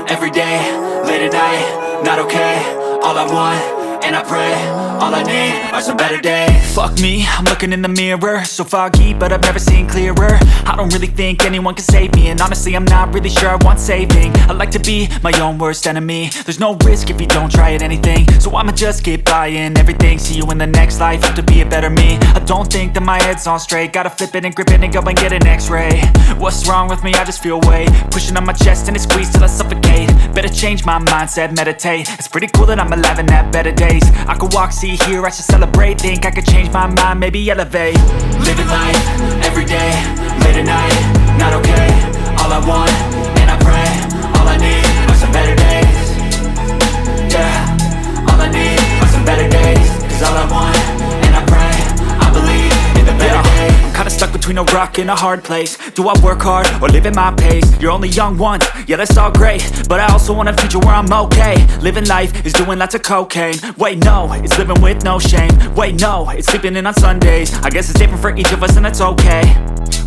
every day, late at night, not okay. All I want, and I pray, all I need are some better days. Fuck me, I'm looking in the mirror, so foggy, but I've never seen clearer. I don't really think anyone can save me, and honestly I'm not really sure I want saving. I like to be my own worst enemy. There's no risk if you don't try at anything, so I'ma just keep buying everything. See you in the next life, have to be a better me. I don't think that my head's on straight, gotta flip it and grip it and go and get an x-ray. What's wrong with me? I just feel weight pushing on my chest and it squeezes till I suffocate. Better change my mindset, meditate. It's pretty cool that I'm alive and have better days. I could walk, see, hear, I should celebrate. Think I could change my mind, maybe elevate. Living life, every day, late at night, not okay. All I want, and I pray, all I need are some better days. Yeah, all I need are some better days. Cause all I want, and I pray, I believe in the better days. I'm kinda stuck between a rock and a hard place. Do I work hard or live at my pace? You're only young once, yeah that's all great, but I also want a future where I'm okay. Living life is doing lots of cocaine. Wait no, it's living with no shame. Wait no, it's sleeping in on Sundays. I guess it's different for each of us and that's okay.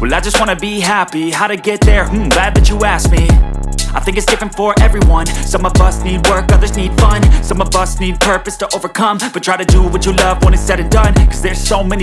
Well I just wanna be happy, how to get there? Glad that you asked me. I think it's different for everyone. Some of us need work, others need fun. Some of us need purpose to overcome, but try to do what you love when it's said and done. Cause there's so many